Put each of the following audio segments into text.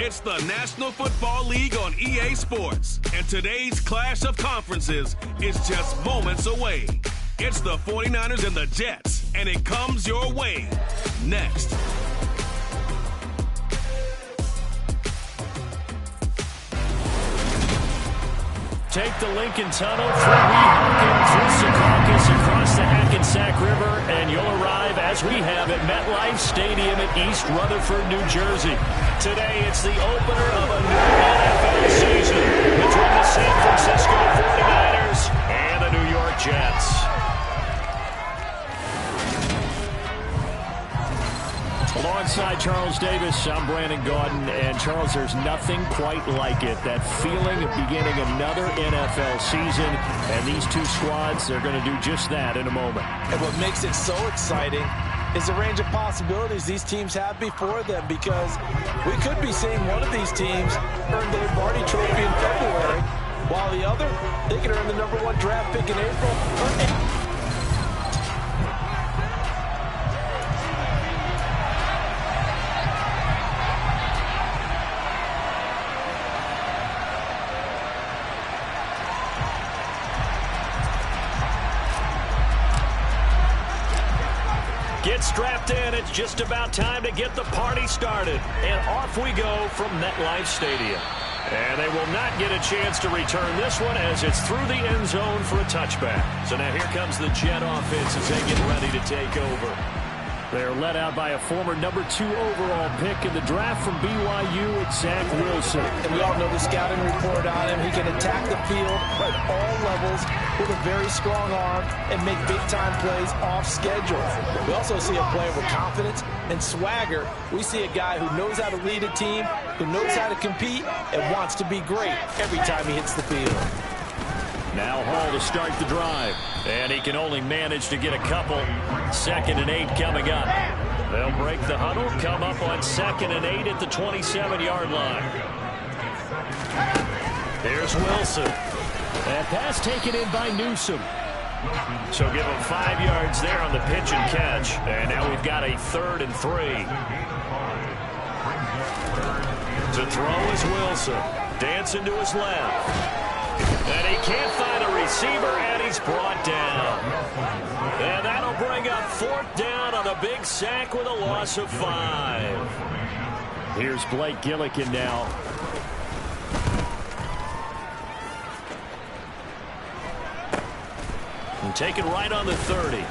It's the National Football League on EA Sports, and today's clash of conferences is just moments away. It's the 49ers and the Jets, and it comes your way next. Take the Lincoln Tunnel through Weehawken, through Secaucus, across the Hackensack River, and you'll arrive, as we have, at MetLife Stadium at East Rutherford, New Jersey. Today, it's the opener of a new NFL season between the San Francisco 49ers and the New York Jets. Alongside Charles Davis, I'm Brandon Gaudin, and Charles, there's nothing quite like it. That feeling of beginning another NFL season, and these two squads, they're going to do just that in a moment. And what makes it so exciting is the range of possibilities these teams have before them, because we could be seeing one of these teams earn the Lombardi Trophy in February, while the other, they could earn the #1 draft pick in April. Get strapped in. It's just about time to get the party started. And off we go from MetLife Stadium. And they will not get a chance to return this one as it's through the end zone for a touchback. So now here comes the Jet offense as they get ready to take over. They're led out by a former #2 overall pick in the draft from BYU, Zach Wilson. And we all know the scouting report on him. He can attack the field at all levels with a very strong arm and make big-time plays off schedule. We also see a player with confidence and swagger. We see a guy who knows how to lead a team, who knows how to compete, and wants to be great every time he hits the field. Now Hall to start the drive. And he can only manage to get a couple. 2nd and 8 coming up. They'll break the huddle, come up on 2nd and 8 at the 27-yard line. Here's Wilson. And pass taken in by Newsome. So give him 5 yards there on the pitch and catch. And now we've got a 3rd and 3. To throw is Wilson. Dancing to his left. And he can't find a receiver, and he's brought down. And that'll bring up 4th down on a big sack with a loss of 5. Here's Blake Gillikin now. And taken right on the 30.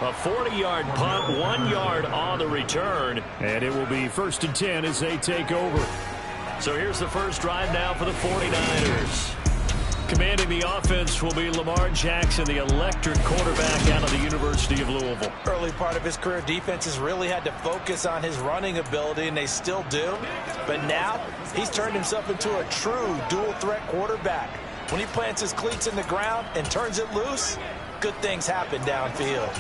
A 40-yard punt, 1 yard on the return. And it will be 1st and 10 as they take over. So here's the first drive now for the 49ers. Commanding the offense will be Lamar Jackson, the electric quarterback out of the University of Louisville. Early part of his career, defenses really had to focus on his running ability, and they still do. But now, he's turned himself into a true dual-threat quarterback. When he plants his cleats in the ground and turns it loose, good things happen downfield.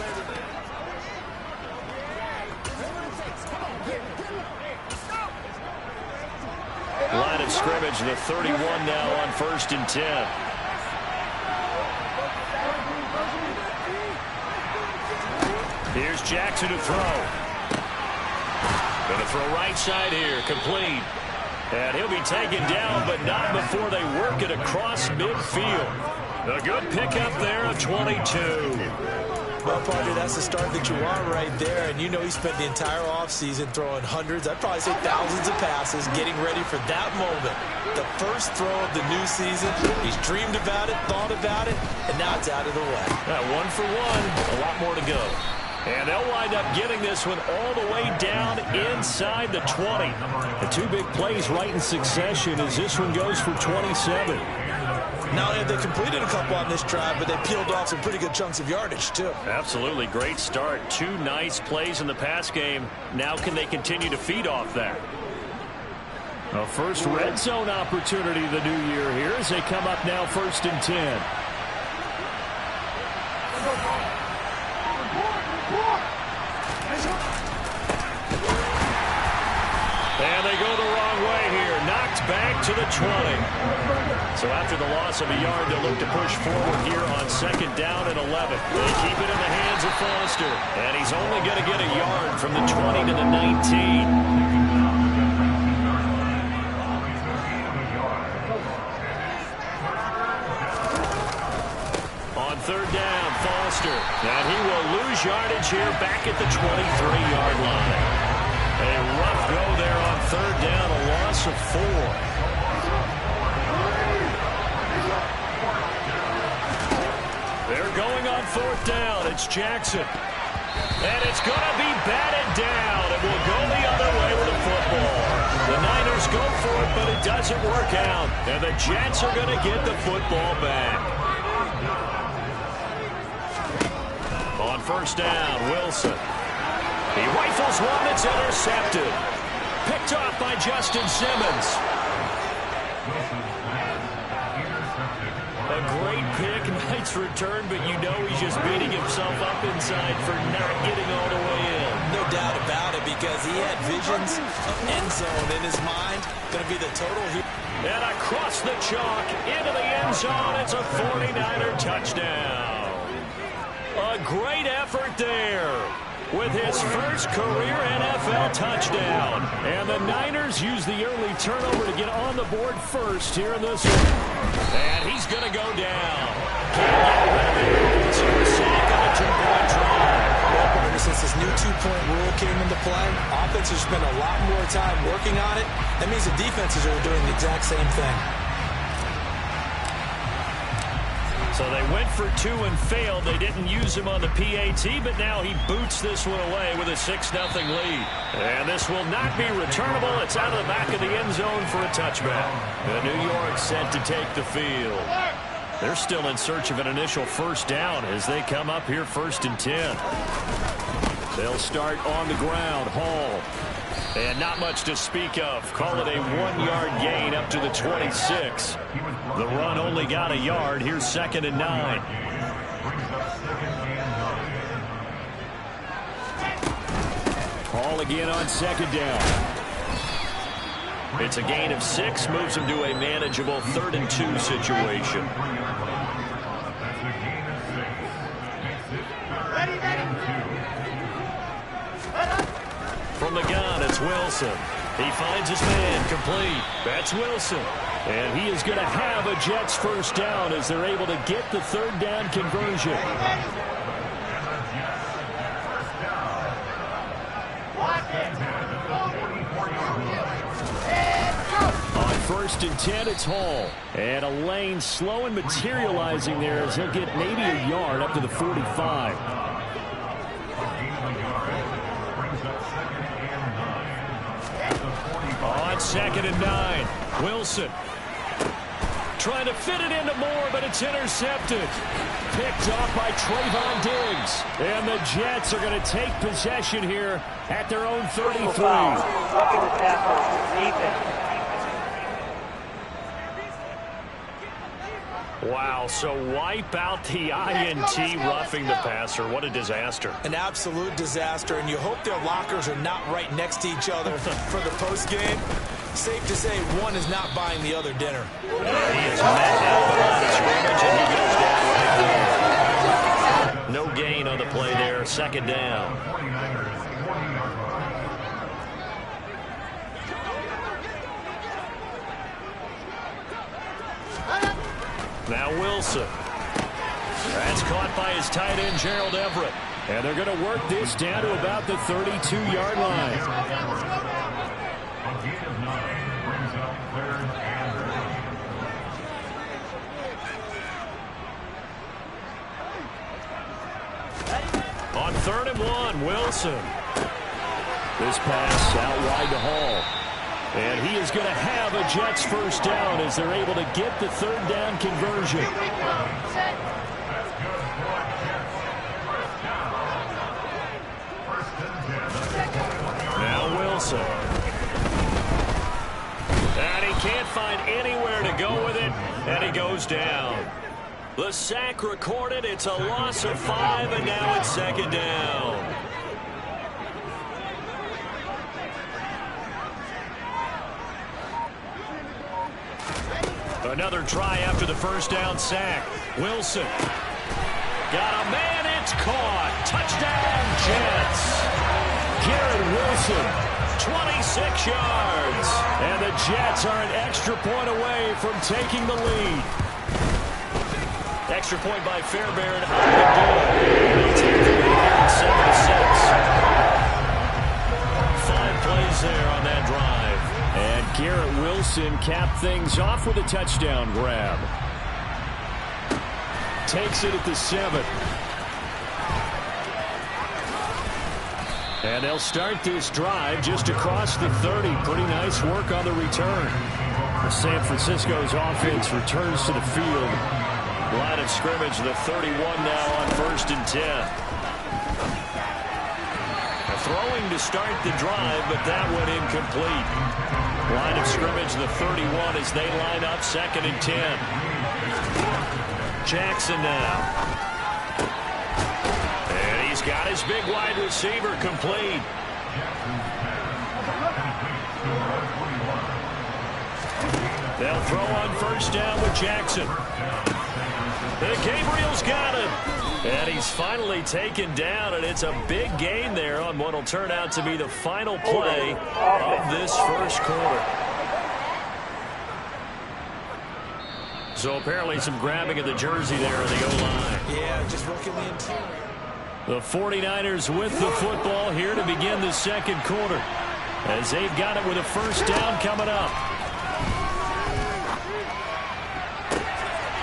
Line of scrimmage, the 31 now on 1st and 10. Here's Jackson to throw. Going to throw right side here, complete. And he'll be taken down, but not before they work it across midfield. A good pickup there of 22. Well, partner, that's the start that you want right there. And you know he spent the entire offseason throwing hundreds, I'd probably say thousands of passes, getting ready for that moment. The first throw of the new season. He's dreamed about it, thought about it, and now it's out of the way. 1 for 1, a lot more to go. And they'll wind up getting this one all the way down inside the 20. The 2 big plays right in succession as this one goes for 27. Not only have they completed a couple on this drive, but they peeled off some pretty good chunks of yardage, too. Absolutely. Great start. 2 nice plays in the pass game. Now can they continue to feed off that? A first red zone opportunity the new year here as they come up now 1st and 10. And they go the wrong way here. Knocked back to the 20. So after the loss of a yard, they'll look to push forward here on 2nd down and 11. They keep it in the hands of Foster. And he's only going to get a yard from the 20 to the 19. third down, Foster. And he will lose yardage here back at the 23-yard line. A rough go there on third down, a loss of 4. They're going on fourth down. It's Jackson. And it's going to be batted down. It will go the other way with the football. The Niners go for it, but it doesn't work out. And the Jets are going to get the football back. On first down, Wilson. He rifles one that's intercepted. Picked off by Justin Simmons. A great pick, nice return, but you know he's just beating himself up inside for not getting all the way in. No doubt about it, because he had visions of end zone in his mind. Going to be the total here. And across the chalk, into the end zone, it's a 49er touchdown. A great effort there with his first career NFL touchdown. And the Niners use the early turnover to get on the board first here in this one. And he's going to go down. Can't get rid of it. So a sack on a 2-point drive. Well, since this new 2-point rule came into play, offenses spend a lot more time working on it. That means the defenses are doing the exact same thing. So they went for 2 and failed. They didn't use him on the PAT, but now he boots this one away with a 6-0 lead. And this will not be returnable. It's out of the back of the end zone for a touchback. The New York set to take the field. They're still in search of an initial first down as they come up here 1st and 10. They'll start on the ground. Hall. And not much to speak of. Call it a 1-yard gain up to the 26. The run only got a yard. Here's 2nd and 9. Hall again on 2nd down. It's a gain of 6. Moves him to a manageable 3rd and 2 situation. From the gun, it's Wilson. He finds his man, complete. That's Wilson. And he is going to have a Jets first down as they're able to get the 3rd down conversion. On 1st and 10, it's Hall. And a lane slow and materializing there as he'll get maybe a yard up to the 45. On 2nd and 9, Wilson trying to fit it into Moore, but it's intercepted. Picked off by Trayvon Diggs. And the Jets are going to take possession here at their own 33. Wow, so wipe out the INT roughing the passer. What a disaster. An absolute disaster, and you hope their lockers are not right next to each other for the postgame. Safe to say one is not buying the other dinner. He is met out on the scrimmage, and he goes down right there. No gain on the play there. 2nd down. Now Wilson. That's caught by his tight end, Gerald Everett. And they're going to work this down to about the 32-yard line. On 3rd and 1, Wilson. This pass out wide to Hall. And he is going to have a Jets first down as they're able to get the 3rd down conversion. Now Wilson. And he can't find anywhere to go with it, and he goes down. The sack recorded. It's a loss of 5, and now it's 2nd down. Another try after the first down sack. Wilson. Got a man. It's caught. Touchdown, Jets. Garrett Wilson, 26 yards. And the Jets are an extra point away from taking the lead. Extra point by Fairbairn. They'll take the lead here at 7-6. 5 plays there on that drive. And Garrett Wilson capped things off with a touchdown grab. Takes it at the 7. And they'll start this drive just across the 30. Pretty nice work on the return. San Francisco's offense returns to the field. Line of scrimmage, the 31 now on 1st and 10. Throwing to start the drive, but that went incomplete. Line of scrimmage, the 31 as they line up 2nd and 10. Jackson now. And he's got his big wide receiver complete. They'll throw on 1st down with Jackson. And Gabriel's got him. And he's finally taken down, and it's a big gain there on what will turn out to be the final play of this first quarter. So apparently some grabbing of the jersey there on the O-line. Yeah, just working the interior. The 49ers with the football here to begin the second quarter, as they've got it with a 1st down coming up.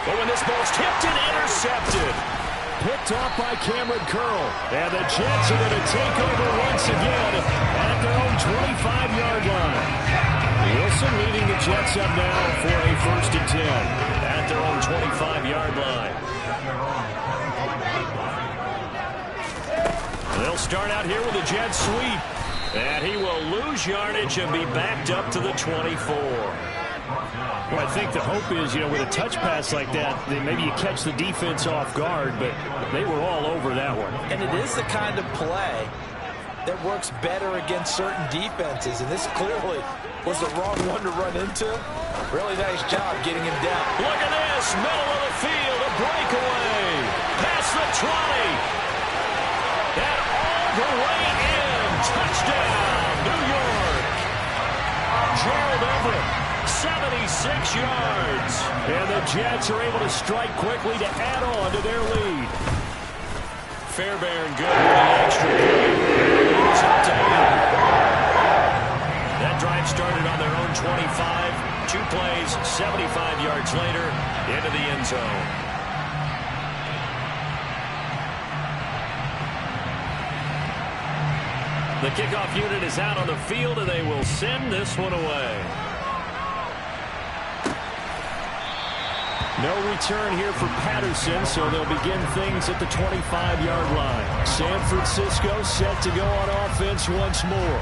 But when this ball's tipped and intercepted. Picked off by Cameron Curl. And the Jets are going to take over once again at their own 25-yard line. Wilson leading the Jets up now for a 1st and 10 at their own 25-yard line. They'll start out here with a jet sweep. And he will lose yardage and be backed up to the 24. Well, I think the hope is, with a touch pass like that, then maybe you catch the defense off guard, but they were all over that one. And it is the kind of play that works better against certain defenses, and this clearly was the wrong one to run into. Really nice job getting him down. Look at this, middle of the field, a breakaway. Past the 20. And all the way in. Touchdown, New York. Gerald Everett. 76 yards. And the Jets are able to strike quickly to add on to their lead. Fairbairn good with the extra point. It's up to 8. That drive started on their own 25. 2 plays, 75 yards later, into the end zone. The kickoff unit is out on the field, and they will send this one away. No return here for Patterson, so they'll begin things at the 25-yard line. San Francisco set to go on offense once more.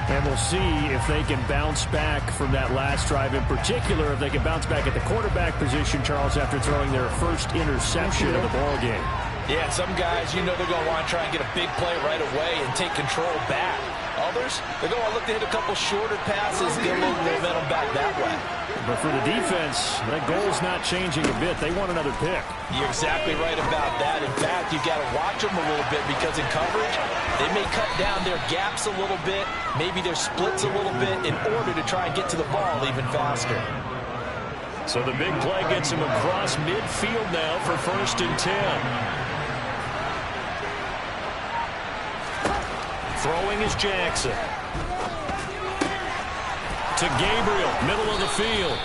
And we'll see if they can bounce back from that last drive. In particular, if they can bounce back at the quarterback position, Charles, after throwing their first interception of the ball game. Yeah, some guys, they're going to want to try and get a big play right away and take control back. Others, they're going to look to hit a couple shorter passes, get a little momentum back that way. But for the defense, that goal's not changing a bit. They want another pick. You're exactly right about that. In fact, you've got to watch them a little bit because in coverage, they may cut down their gaps a little bit, maybe their splits a little bit in order to try and get to the ball even faster. So the big play gets him across midfield now for 1st and 10. Throwing is Jackson. To Gabriel, middle of the field.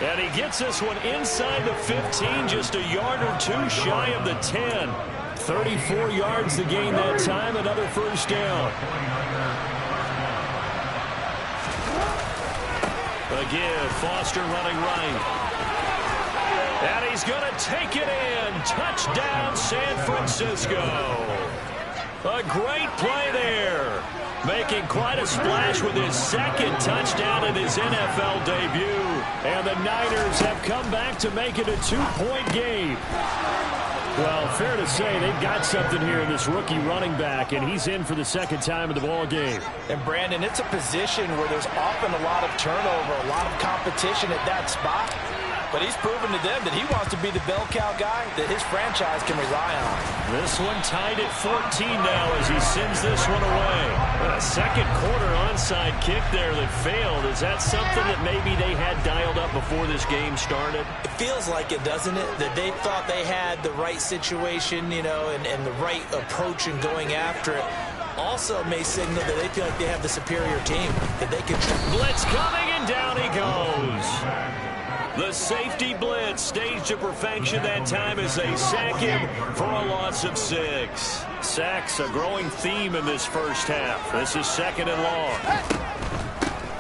And he gets this one inside the 15, just a yard or 2 shy of the 10. 34 yards to gain that time, another 1st down. Again, Foster running right. And he's going to take it in. Touchdown, San Francisco. A great play there. Making quite a splash with his 2nd touchdown in his NFL debut. And the Niners have come back to make it a 2-point game. Well, fair to say they've got something here in this rookie running back, and he's in for the 2nd time in the ball game. And, Brandon, it's a position where there's often a lot of turnover, a lot of competition at that spot. But he's proven to them that he wants to be the bell cow guy that his franchise can rely on. This one tied at 14 now as he sends this one away. A second quarter onside kick there that failed. Is that something that maybe they had dialed up before this game started? It feels like it, doesn't it? That they thought they had the right situation, you know, and the right approach in going after it. Also may signal that they feel like they have the superior team, that they can... Blitz coming, and down he goes. The safety blitz staged to perfection that time as they sack him for a loss of 6. Sacks a growing theme in this first half. This is 2nd and long.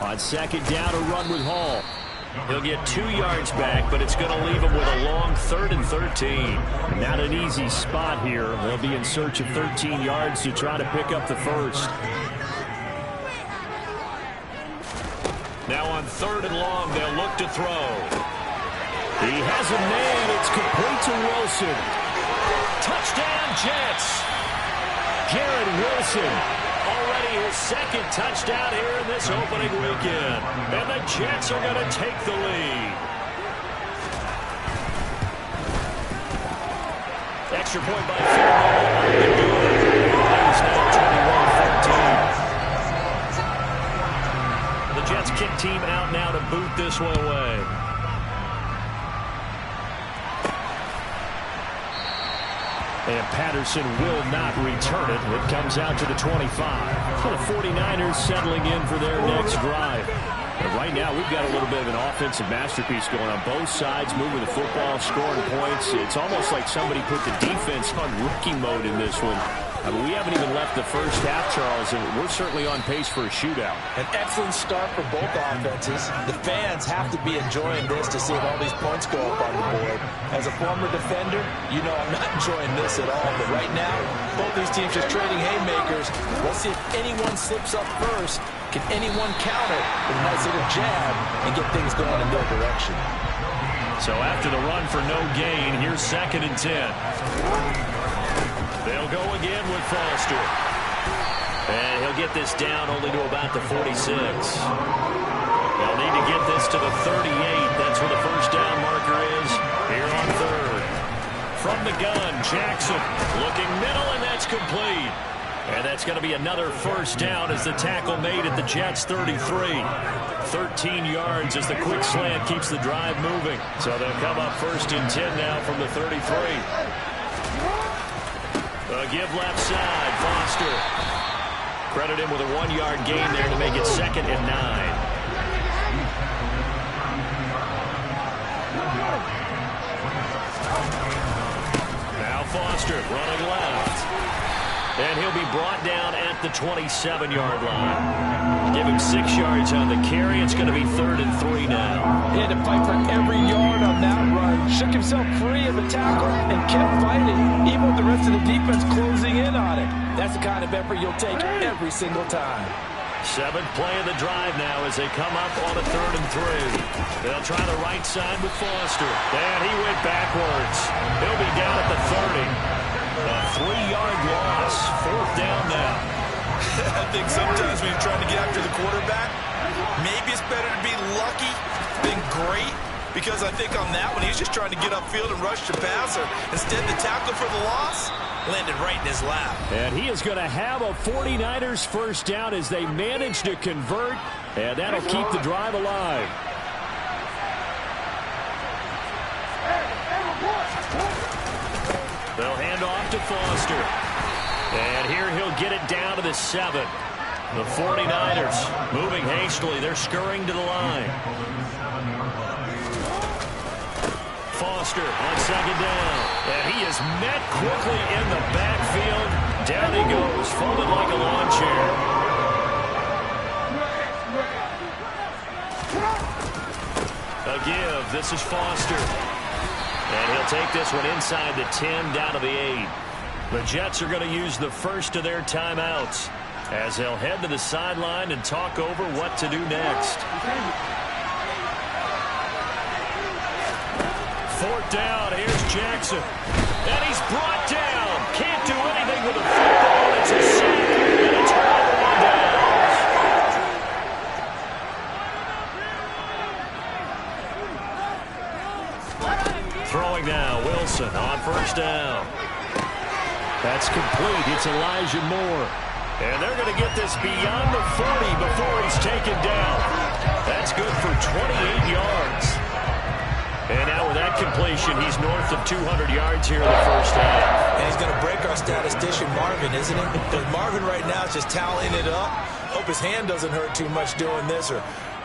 On 2nd down, a run with Hall. He'll get 2 yards back, but it's going to leave him with a long 3rd and 13. Not an easy spot here. They'll be in search of 13 yards to try to pick up the first. Now on 3rd and long, they'll look to throw. He has a man. It's complete to Wilson. Touchdown, Jets. Garrett Wilson. Already his 2nd touchdown here in this opening weekend. And the Jets are going to take the lead. Extra point by field goal. It's now 21-14. The Jets kick team out now to boot this one away. And Patterson will not return it. It comes out to the 25. So the 49ers settling in for their next drive. But right now, we've got a little bit of an offensive masterpiece going on both sides, moving the football, scoring points. It's almost like somebody put the defense on rookie mode in this one. I mean, we haven't even left the first half, Charles, and we're certainly on pace for a shootout. An excellent start for both offenses. The fans have to be enjoying this to see if all these points go up on the board. As a former defender, you know I'm not enjoying this at all. But right now, both these teams just trading haymakers. Let's see if anyone slips up first. Can anyone counter with a nice little jab and get things going in their direction? So after the run for no gain, here's 2nd and 10. They'll go again with Foster. And he'll get this down only to about the 46. They'll need to get this to the 38. That's where the first down marker is here on 3rd. From the gun, Jackson looking middle, and that's complete. And that's going to be another first down as the tackle made at the Jets' 33. 13 yards as the quick slant keeps the drive moving. So they'll come up 1st and 10 now from the 33. Give left side, Foster. Credit him with a 1-yard gain there to make it 2nd and 9. Now Foster running left. And he'll be brought down at the 27-yard line. Give him 6 yards on the carry. It's going to be 3rd and 3 now. He had to fight for every yard on that run. Shook himself free of the tackle and kept fighting, even with the rest of the defense closing in on him. That's the kind of effort you'll take every single time. 7th play of the drive now as they come up on a 3rd and 3. They'll try the right side with Foster. And he went backwards. He'll be down at the 30. A 3-yard loss. 4th down now. I think sometimes when you're trying to get after the quarterback, maybe it's better to be lucky than great. Because I think on that one, he's just trying to get upfield and rush the passer. Instead, the tackle for the loss landed right in his lap. And he is going to have a 49ers first down as they manage to convert. And that'll keep the drive alive. They'll hand off to Foster. And here he'll get it down to the 7. The 49ers moving hastily. They're scurrying to the line. Foster on 2nd down. And he is met quickly in the backfield. Down he goes, folded like a lawn chair. A give. This is Foster. And he'll take this one inside the 10, down to the 8. The Jets are going to use the first of their timeouts as they'll head to the sideline and talk over what to do next. 4th down, here's Jackson. And he's brought down. Can't do anything with the football. It's a sack and a turnover on downs. It's Elijah Moore. And they're going to get this beyond the 40 before he's taken down. That's good for 28 yards. And now with that completion, he's north of 200 yards here in the first half. And he's going to break our statistician Marvin, isn't he? But Marvin right now is just tallying it up. Hope his hand doesn't hurt too much doing this or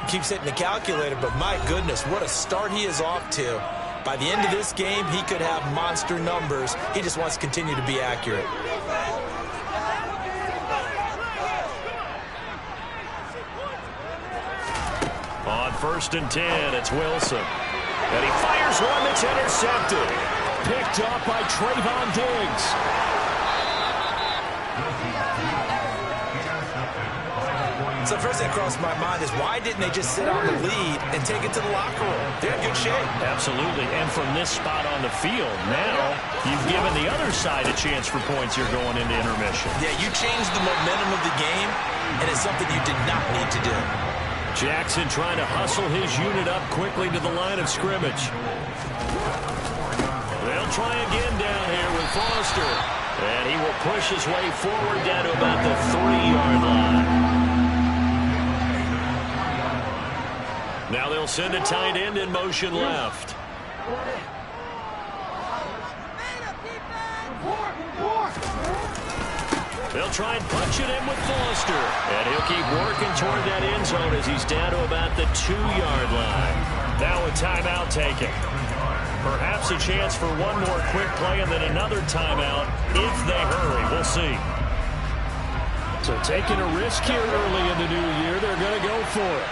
keeps hitting the calculator. But my goodness, what a start he is off to. By the end of this game, he could have monster numbers. He just wants to continue to be accurate. On 1st and 10, it's Wilson. And he fires one that's intercepted. Picked off by Trayvon Diggs. So first thing that crossed my mind is why didn't they just sit on the lead and take it to the locker room? They're in good shape. Absolutely. And from this spot on the field, now you've given the other side a chance for points here going into intermission. Yeah, you changed the momentum of the game, and it's something you did not need to do. Jackson trying to hustle his unit up quickly to the line of scrimmage. They'll try again down here with Foster. And he will push his way forward down to about the 3-yard line. Now they'll send a tight end in motion left. They'll try and punch it in with Foster. And he'll keep working toward that end zone as he's down to about the 2-yard line. Now a timeout taken. Perhaps a chance for one more quick play and then another timeout if they hurry. We'll see. So taking a risk here early in the new year. They're going to go for it.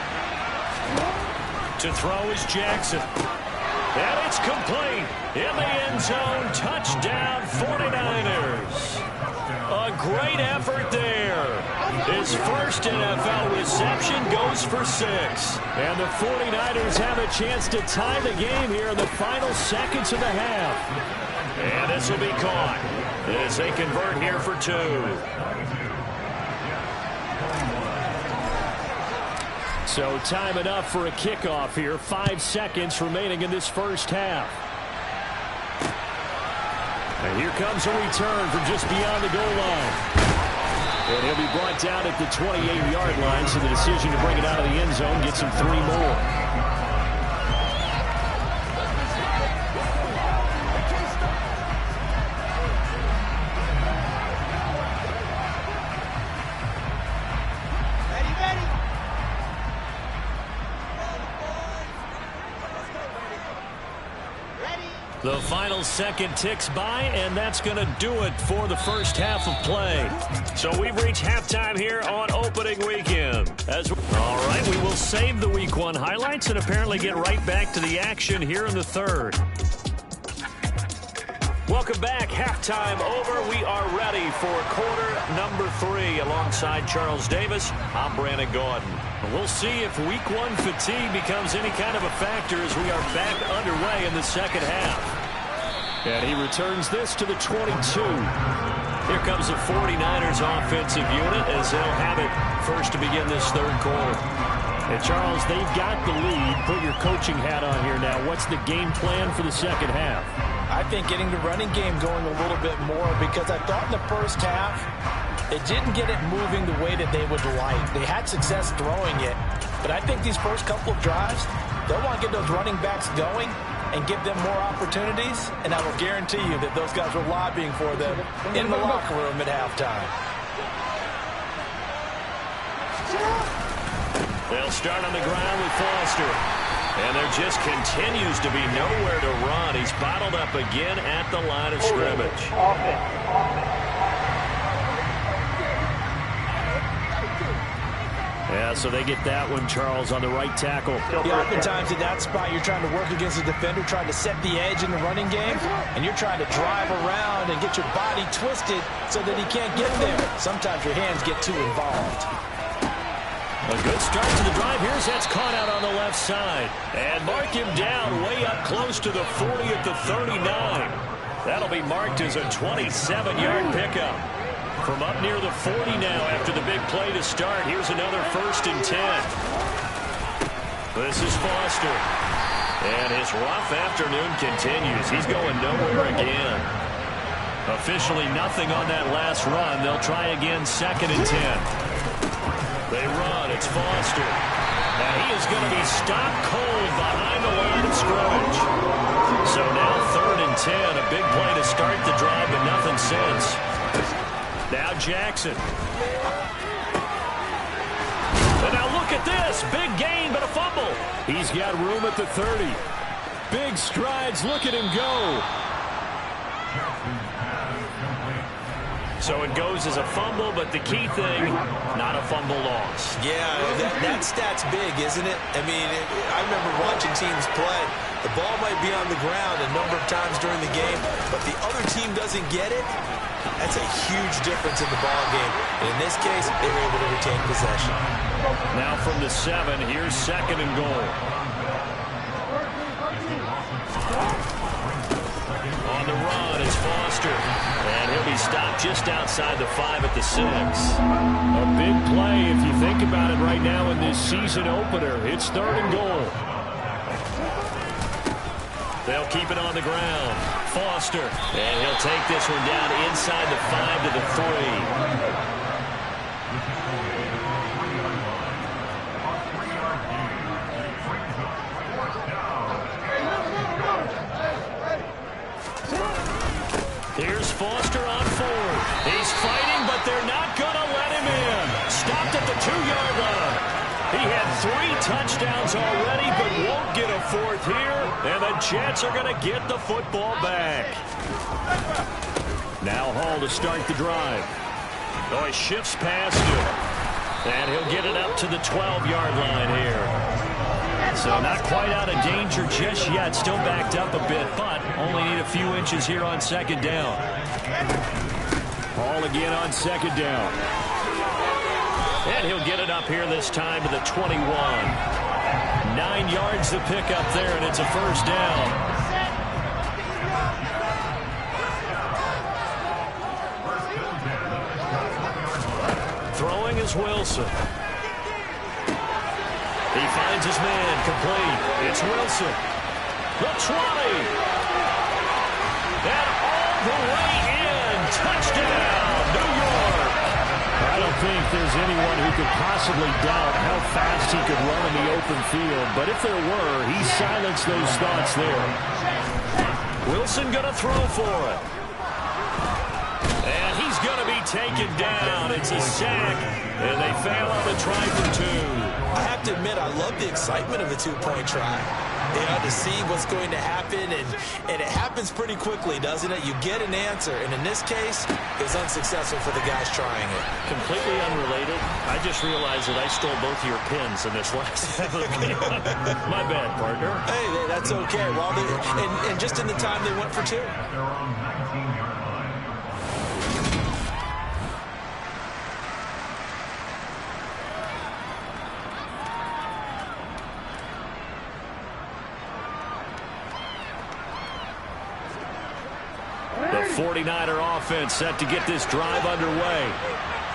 To throw is Jackson. And it's complete. In the end zone. Touchdown 49ers. A great effort there. His first NFL reception goes for 6. And the 49ers have a chance to tie the game here in the final seconds of the half. And this will be caught as they convert here for 2. So time enough for a kickoff here. 5 seconds remaining in this first half. And here comes a return from just beyond the goal line. And he'll be brought down at the 28-yard line, so the decision to bring it out of the end zone gets him 3 more. The final second ticks by, and that's going to do it for the first half of play. So we've reached halftime here on opening weekend. All right, we will save the Week 1 highlights and apparently get right back to the action here in the third. Welcome back. Halftime over. We are ready for quarter number 3 alongside Charles Davis. I'm Brandon Gordon. We'll see if Week 1 fatigue becomes any kind of a factor as we are back underway in the second half. And he returns this to the 22. Here comes the 49ers offensive unit as they'll have it first to begin this third quarter. And Charles, they've got the lead. Put your coaching hat on here now. What's the game plan for the second half? I think getting the running game going a little bit more because I thought in the first half they didn't get it moving the way that they would like. They had success throwing it, but I think these first couple of drives, they'll want to get those running backs going and give them more opportunities, and I will guarantee you that those guys were lobbying for them in the locker room at halftime. They'll start on the ground with Foster. And there just continues to be nowhere to run. He's bottled up again at the line of scrimmage. Yeah, so they get that one, Charles, on the right tackle. Yeah, oftentimes in that spot, you're trying to work against the defender, trying to set the edge in the running game, and you're trying to drive around and get your body twisted so that he can't get there. Sometimes your hands get too involved. A good start to the drive. Here's that's caught out on the left side. And mark him down way up close to the 40 at the 39. That'll be marked as a 27-yard pickup. From up near the 40 now after the big play to start. Here's another 1st and 10. This is Foster. And his rough afternoon continues. He's going nowhere again. Officially nothing on that last run. They'll try again, 2nd and 10. They run. It's Foster. And he is going to be stopped cold behind the line of scrimmage. So now 3rd and 10. A big play to start the drive, but nothing since. Now Jackson. And now look at this. Big gain, but a fumble. He's got room at the 30. Big strides. Look at him go. So it goes as a fumble, but the key thing, not a fumble loss. Yeah, that stat's big, isn't it? I mean, I remember watching teams play. The ball might be on the ground a number of times during the game, but the other team doesn't get it. That's a huge difference in the ball game. And in this case, they were able to retain possession. Now from the 7, here's 2nd and goal. On the run is Foster. And he'll be stopped just outside the 5 at the 6. A big play if you think about it right now in this season opener. It's 3rd and goal. They'll keep it on the ground. Foster. And he'll take this one down inside the 5 to the 3. Here's Foster on 4. He's fighting, but they're not going to let him in. Stopped at the 2-yard line. He had 3 touchdowns already, but won't get a 4th here. And the Jets are going to get the football back. Now Hall to start the drive. Oh, he shifts past him. And he'll get it up to the 12-yard line here. So not quite out of danger just yet. Still backed up a bit, but only need a few inches here on 2nd down. Hall again on 2nd down. And he'll get it up here this time to the 21. 9 yards to pick up there, and it's a 1st down. Throwing is Wilson. He finds his man, complete. It's Wilson. The 20. And all the way in. Touchdown, New York. I don't think there's anyone who could possibly doubt how fast he could run in the open field. But if there were, he silenced those thoughts there. Wilson going to throw for it. And he's going to be taken down. It's a sack. And they fail on the try for 2. I have to admit, I love the excitement of the 2-point try. You know, to see what's going to happen, and it happens pretty quickly, doesn't it? You get an answer, and in this case, it was unsuccessful for the guys trying it. Completely unrelated. I just realized that I stole both of your pins in this last game. My bad, partner. Hey, that's okay. Well, and just in the time they went for 2. The 49er offense set to get this drive underway.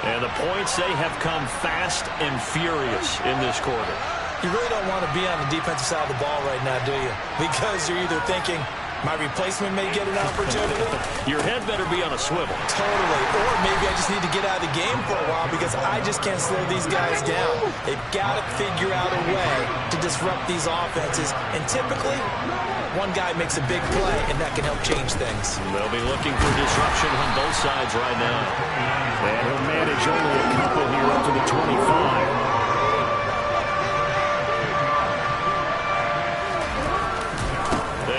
And the points, they have come fast and furious in this quarter. You really don't want to be on the defensive side of the ball right now, do you? Because you're either thinking, my replacement may get an opportunity. Your head better be on a swivel. Totally. Or maybe I just need to get out of the game for a while because I just can't slow these guys down. They've got to figure out a way to disrupt these offenses. And typically, one guy makes a big play, and that can help change things. They'll be looking for disruption on both sides right now. And he'll manage only a couple here up to the 25.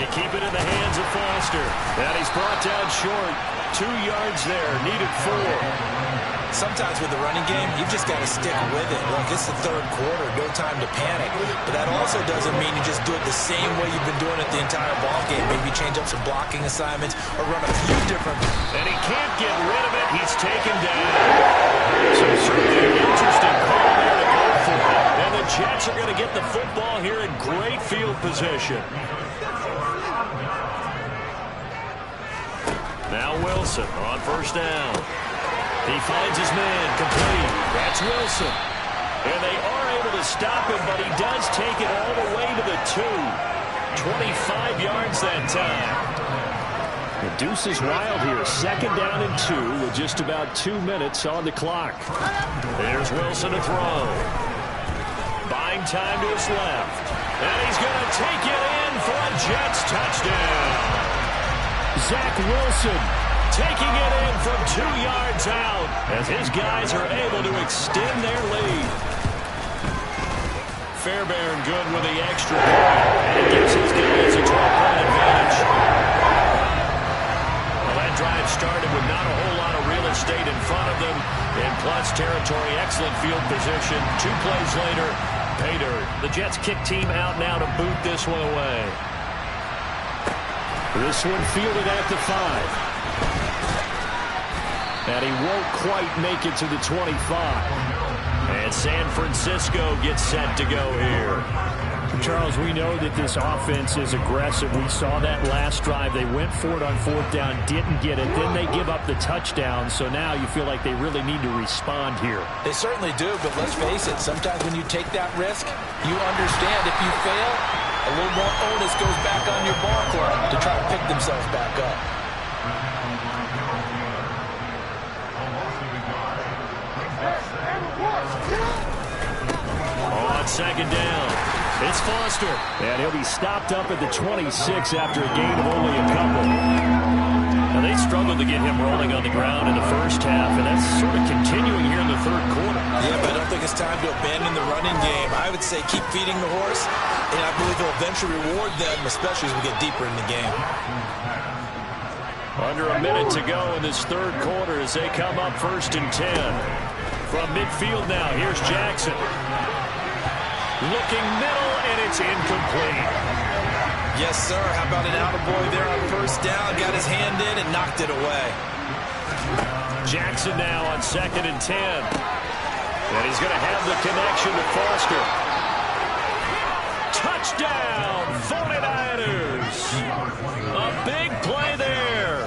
Keep it in the hands of Foster. And he's brought down short. 2 yards there. Needed 4. Sometimes with the running game, you've just got to stick with it. Look, it's the 3rd quarter. No time to panic. But that also doesn't mean you just do it the same way you've been doing it the entire ball game. Maybe change up some blocking assignments or run a few different. And he can't get rid of it. He's taken down. So certainly an interesting call there to go for it. And the Jets are going to get the football here in great field position. Now Wilson on 1st down. He finds his man, complete. That's Wilson. And they are able to stop him, but he does take it all the way to the 2. 25 yards that time. The deuce is wild here. 2nd down and 2 with just about 2 minutes on the clock. There's Wilson to throw. Buying time to his left. And he's going to take it in for a Jets touchdown. Zach Wilson taking it in from 2 yards out as his guys are able to extend their lead. Fairbairn good with the extra point. And it gives his guys a 12-point advantage. Well, that drive started with not a whole lot of real estate in front of them. In plus territory, excellent field position. 2 plays later, pay dirt. The Jets kick team out now to boot this one away. This one fielded at the 5. And he won't quite make it to the 25. And San Francisco gets set to go here. Charles, we know that this offense is aggressive. We saw that last drive. They went for it on 4th down, didn't get it. Then they give up the touchdown. So now you feel like they really need to respond here. They certainly do, but let's face it. Sometimes when you take that risk, you understand if you fail, a little more onus goes back on your ball club to try to pick themselves back up. On 2nd down, it's Foster. And he'll be stopped up at the 26 after a gain of only a couple. Now, they struggled to get him rolling on the ground in the first half, and that's sort of continuing here in the 3rd quarter. Yeah, but I don't think it's time to abandon the running game. I would say keep feeding the horse, and I believe he'll eventually reward them, especially as we get deeper in the game. Under a minute to go in this 3rd quarter as they come up 1st and 10. From midfield now, here's Jackson. Looking middle, and it's incomplete. Yes, sir. How about an attaboy there on 1st down? Got his hand in and knocked it away. Jackson now on 2nd and 10. And he's going to have the connection to Foster. Touchdown, 49ers. A big play there.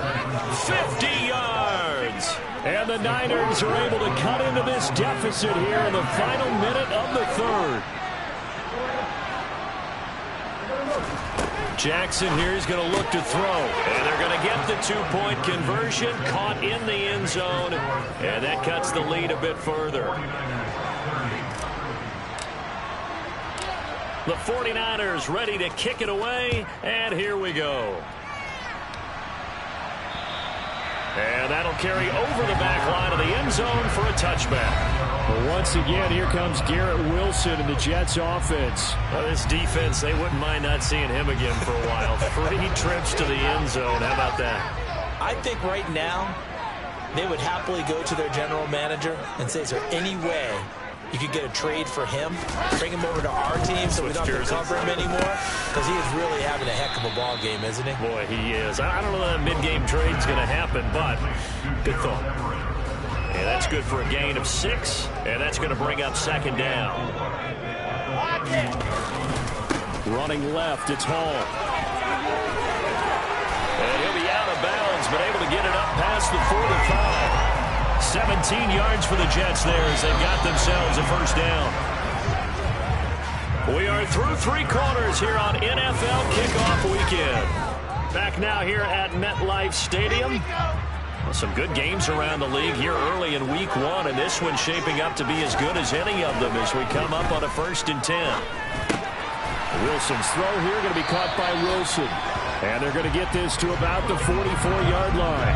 50 yards. And the Niners are able to cut into this deficit here in the final minute of the 3rd. Jackson here is going to look to throw. And they're going to get the 2-point conversion. Caught in the end zone. And that cuts the lead a bit further. The 49ers ready to kick it away. And here we go. And that'll carry over the back line of the end zone for a touchback. Well, once again, here comes Garrett Wilson in the Jets offense. Well, this defense, they wouldn't mind not seeing him again for a while. 3 trips to the end zone. How about that? I think right now they would happily go to their general manager and say, is there any way you could get a trade for him, bring him over to our team so we don't have to cover him anymore? Because he is really having a heck of a ball game, isn't he? Boy, he is. I don't know that mid-game trade's going to happen, but good thought. And that's good for a gain of 6, and that's going to bring up 2nd down. Running left, it's Hall. And he'll be out of bounds, but able to get it up past the 45. 17 yards for the Jets there as they've got themselves a 1st down. We are through 3 quarters here on NFL Kickoff Weekend. Back now here at MetLife Stadium. Well, some good games around the league here early in Week 1, and this one's shaping up to be as good as any of them as we come up on a 1st and 10. Wilson's throw here going to be caught by Wilson. And they're going to get this to about the 44-yard line.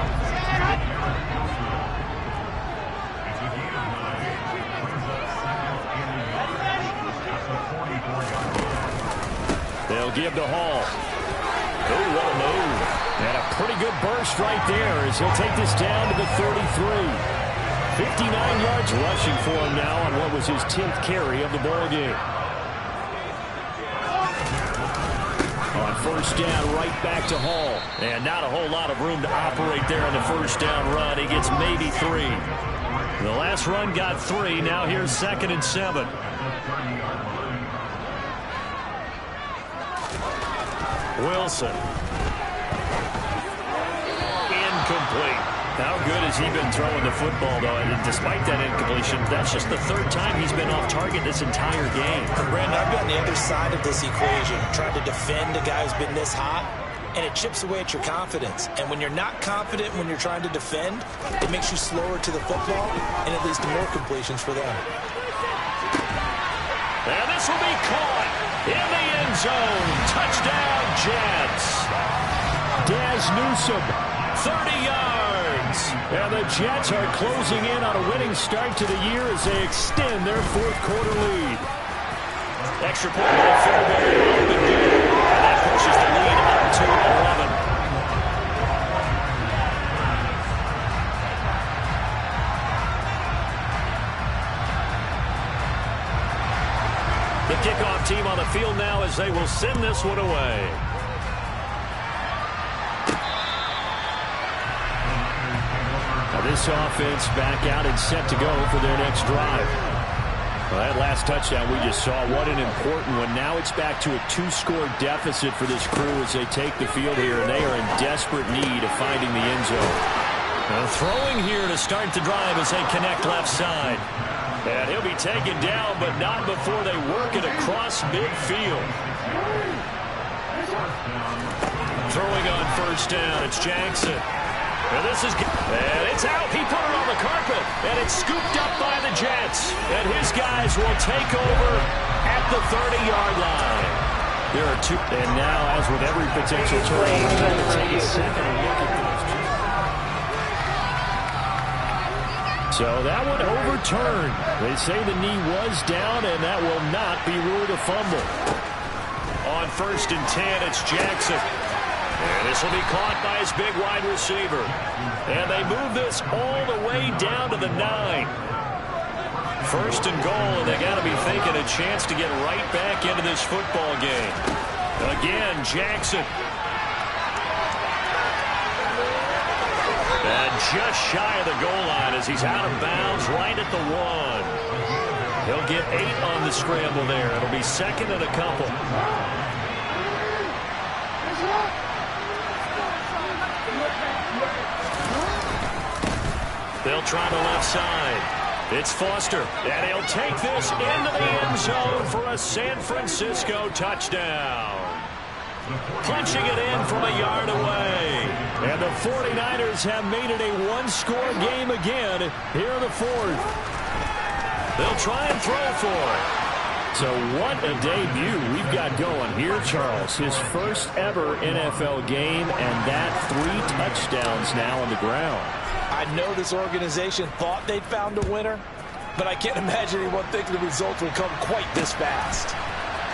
They'll give to Hall. Oh, what a move. And a pretty good burst right there as he'll take this down to the 33. 59 yards rushing for him now on what was his 10th carry of the ball game. On 1st down, right back to Hall. And not a whole lot of room to operate there on the 1st down run. He gets maybe 3. The last run got 3. Now here's 2nd and 7. Wilson. Incomplete. How good has he been throwing the football, though? And despite that incompletion, that's just the 3rd time he's been off target this entire game. And Brandon, I've been on the other side of this equation, trying to defend a guy who's been this hot. and it chips away at your confidence. And when you're not confident when you're trying to defend, it makes you slower to the football, and it leads to more completions for them. And this will be caught in the end zone. Touchdown, Jets. Daz Newsome, 30 yards. And the Jets are closing in on a winning start to the year as they extend their fourth quarter lead. Extra point by Fairbury. And that pushes the lead up to 11. The kickoff team on the field now as they will send this one away. Now this offense back out and set to go for their next drive. Well, that last touchdown we just saw, what an important one. Now it's back to a 2-score deficit for this crew as they take the field here, and they are in desperate need of finding the end zone. Now throwing here to start the drive as they connect left side. And he'll be taken down, but not before they work it across midfield. Throwing on first down, it's Jackson. And this is, and it's out. He put it on the carpet, and it's scooped up by the Jets. And his guys will take over at the 30-yard line. There are two. And now, as with every potential turnover, we're going to take a second look at those two. So that one overturned. They say the knee was down, and that will not be ruled a fumble. On first and 10, it's Jackson. And this will be caught by his big wide receiver. And they move this all the way down to the 9. First and goal, and they got to be thinking a chance to get right back into this football game. Again, Jackson. And just shy of the goal line as he's out of bounds right at the 1. He'll get 8 on the scramble there. It'll be second and a couple. They'll try the left side. It's Foster, and he'll take this into the end zone for a San Francisco touchdown. Punching it in from a yard away. And the 49ers have made it a one-score game again here in the fourth. They'll try and throw for it. So what a debut we've got going here, Charles. His first ever NFL game, and that 3 touchdowns now on the ground. I know this organization thought they'd found a winner, but I can't imagine anyone thinking the results would come quite this fast.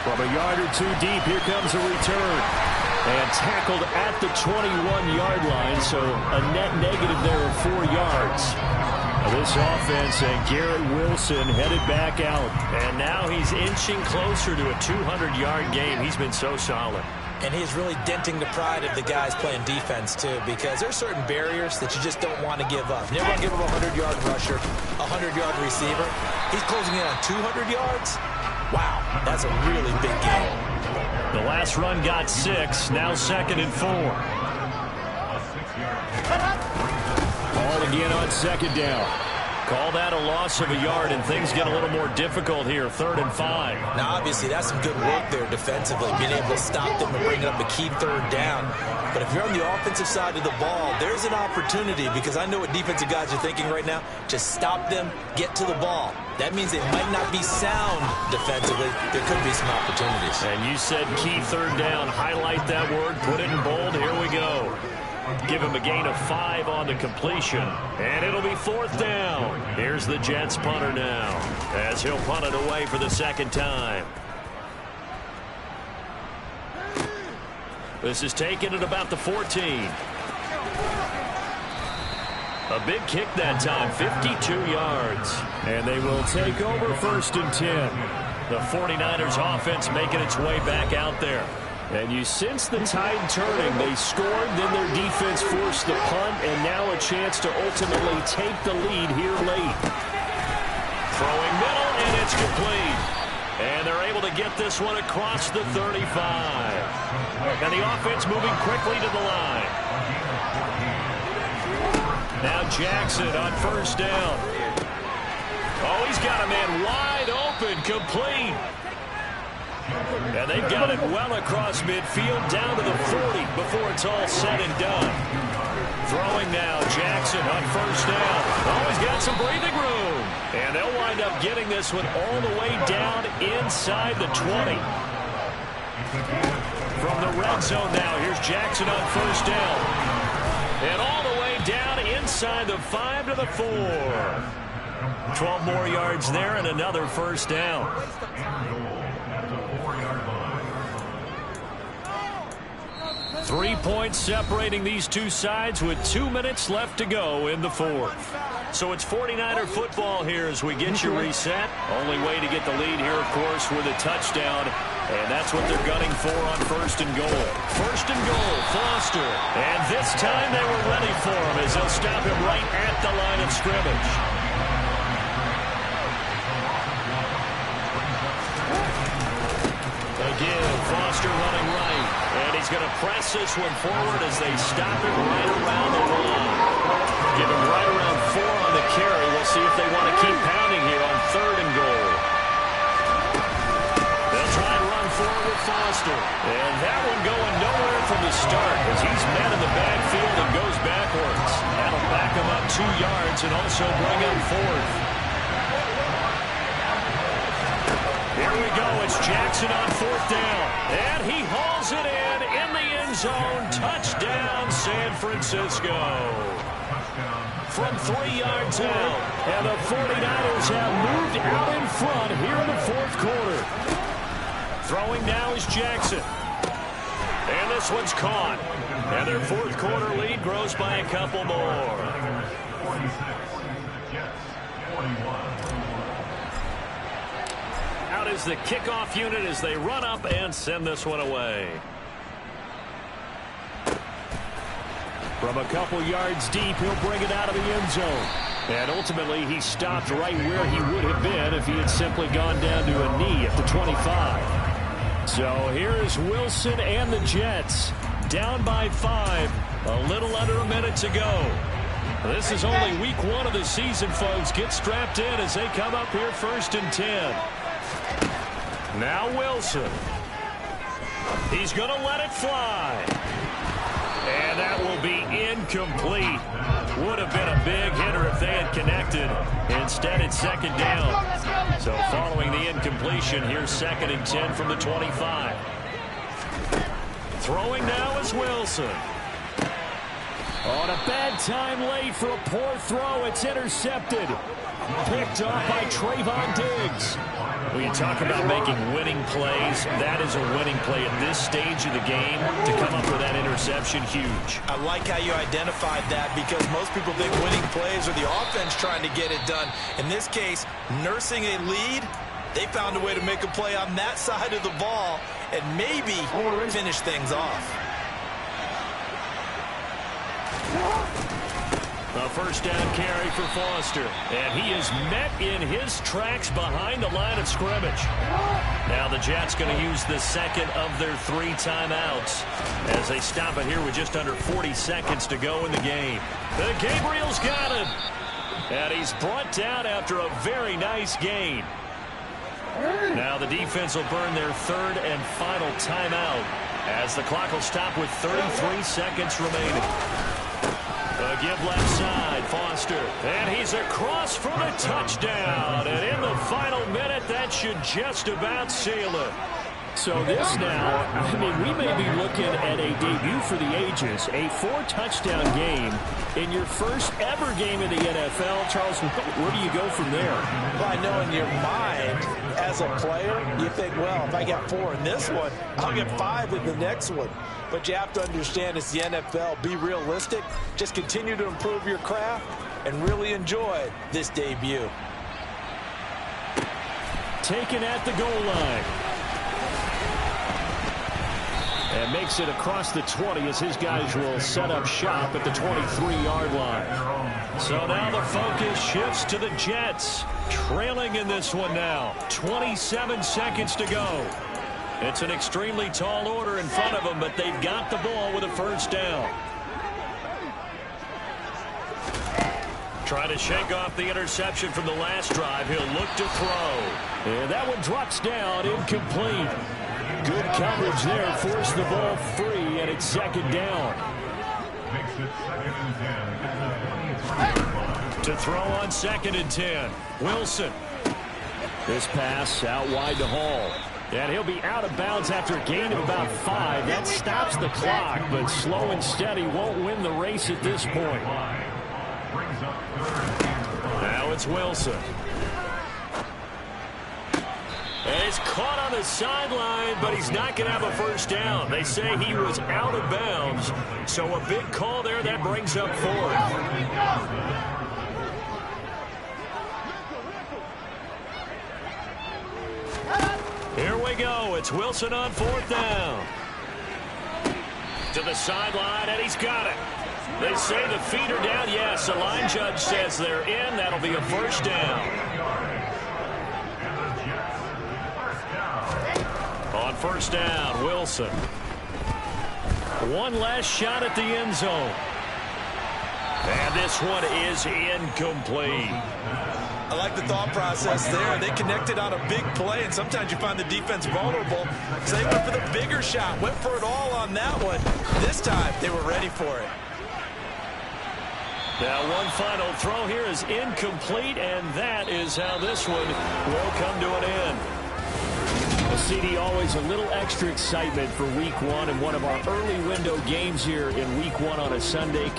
From a yard or two deep, here comes a return. And tackled at the 21-yard line, so a net negative there of 4 yards. This offense and Garrett Wilson headed back out. And now he's inching closer to a 200-yard game. He's been so solid. And he's really denting the pride of the guys playing defense, too, because there's certain barriers that you just don't want to give up. Never want to give him a 100-yard rusher, a 100-yard receiver. He's closing in on 200 yards. Wow, that's a really big game. The last run got 6, now second and 4. Ball again on second down. Call that a loss of a yard, and things get a little more difficult here, 3rd and 5. Now, obviously, that's some good work there defensively, being able to stop them and bring up a key 3rd down. But if you're on the offensive side of the ball, there's an opportunity, because I know what defensive guys are thinking right now. Just stop them, get to the ball. That means they might not be sound defensively. There could be some opportunities. And you said key 3rd down. Highlight that word, put it in bold. Here we go. Give him a gain of 5 on the completion. And it'll be 4th down. Here's the Jets punter now, as he'll punt it away for the 2nd time. This is taken at about the 14. A big kick that time, 52 yards. And they will take over 1st and 10. The 49ers offense making its way back out there. And you sense the tide turning. They scored, then their defense forced the punt, and now a chance to ultimately take the lead here late. Throwing middle, and it's complete. And they're able to get this one across the 35. And the offense moving quickly to the line. Now Jackson on 1st down. Oh, he's got a man wide open, complete. And they've got it well across midfield down to the 40 before it's all said and done. Throwing now, Jackson on first down. Always got some breathing room. And they'll wind up getting this one all the way down inside the 20. From the red zone now, here's Jackson on first down. And all the way down inside the 5 to the 4. 12 more yards there and another first down. 3 points separating these two sides with 2 minutes left to go in the fourth. So it's 49er football here as we get you reset. Only way to get the lead here, of course, with a touchdown. And that's what they're gunning for on first and goal. First and goal, Foster. And this time they were ready for him as they'll stop him right at the line of scrimmage. Again, Foster running right. And he's going to press this one forward as they stop it right around the line. Give him right around 4 on the carry. We'll see if they want to keep pounding here on third and goal. They'll try and run forward with Foster. And that one going nowhere from the start as he's met in the backfield and goes backwards. That'll back him up 2 yards and also bring up fourth. Here we go. It's Jackson on fourth down. And he hauls it in the end zone. Touchdown, San Francisco. From 3 yards out. And the 49ers have moved out in front here in the fourth quarter. Throwing now is Jackson. And this one's caught. And their fourth quarter lead grows by a couple more. Out is the kickoff unit as they run up and send this one away. From a couple yards deep, he'll bring it out of the end zone. And ultimately, he stopped right where he would have been if he had simply gone down to a knee at the 25. So here's Wilson and the Jets. Down by 5. A little under a minute to go. This is only week 1 of the season, folks. Get strapped in as they come up here first and 10. Now Wilson. He's going to let it fly. And that will be incomplete. Would have been a big hitter if they had connected. Instead, it's second down. So following the incompletion, here's second and 10 from the 25. Throwing now is Wilson. On a bad time late for a poor throw. It's intercepted. Picked off by Trayvon Diggs. When you talk about making winning plays, that is a winning play at this stage of the game. To come up with that interception, huge. I like how you identified that because most people think winning plays are the offense trying to get it done. In this case, nursing a lead, they found a way to make a play on that side of the ball and maybe finish things off. A first down carry for Foster. And he is met in his tracks behind the line of scrimmage. Now the Jets going to use the second of their 3 timeouts as they stop it here with just under 40 seconds to go in the game. Gabriel's got it. And he's brought down after a very nice gain. Now the defense will burn their 3rd and final timeout as the clock will stop with 33 seconds remaining. A give left side, Foster. And he's across for the touchdown. And in the final minute, that should just about seal it. So this now, I mean, we may be looking at a debut for the ages. A 4-touchdown game in your first ever game in the NFL. Charles, where do you go from there? Well, I know in your mind, as a player, you think, well, if I got 4 in this one, I'll get 5 in the next one. But you have to understand it's the NFL. Be realistic. Just continue to improve your craft and really enjoy this debut. Taken at the goal line. And makes it across the 20 as his guys will set up shop at the 23-yard line. So now the focus shifts to the Jets. Trailing in this one now. 27 seconds to go. It's an extremely tall order in front of them, but they've got the ball with a first down. Trying to shake off the interception from the last drive. He'll look to throw. And that one drops down, incomplete. Good coverage there. Forced the ball free, and it's second down. To throw on 2nd and 10. Wilson. This pass out wide to Hall. And he'll be out of bounds after a gain of about 5. That stops the clock, but slow and steady won't win the race at this point. Now it's Wilson. And it's caught on the sideline, but he's not going to have a first down. They say he was out of bounds, so a big call there that brings up 4th. Here we go. It's Wilson on 4th down. To the sideline, and he's got it. They say the feet are down. Yes, the line judge says they're in. That'll be a first down. On 1st down, Wilson. One last shot at the end zone. And this one is incomplete. I like the thought process there. They connected on a big play, and sometimes you find the defense vulnerable. So they went for the bigger shot, went for it all on that one. This time, they were ready for it. Now, one final throw here is incomplete, and that is how this one will come to an end. Well, CD, always a little extra excitement for Week 1 and one of our early window games here in Week 1 on a Sunday.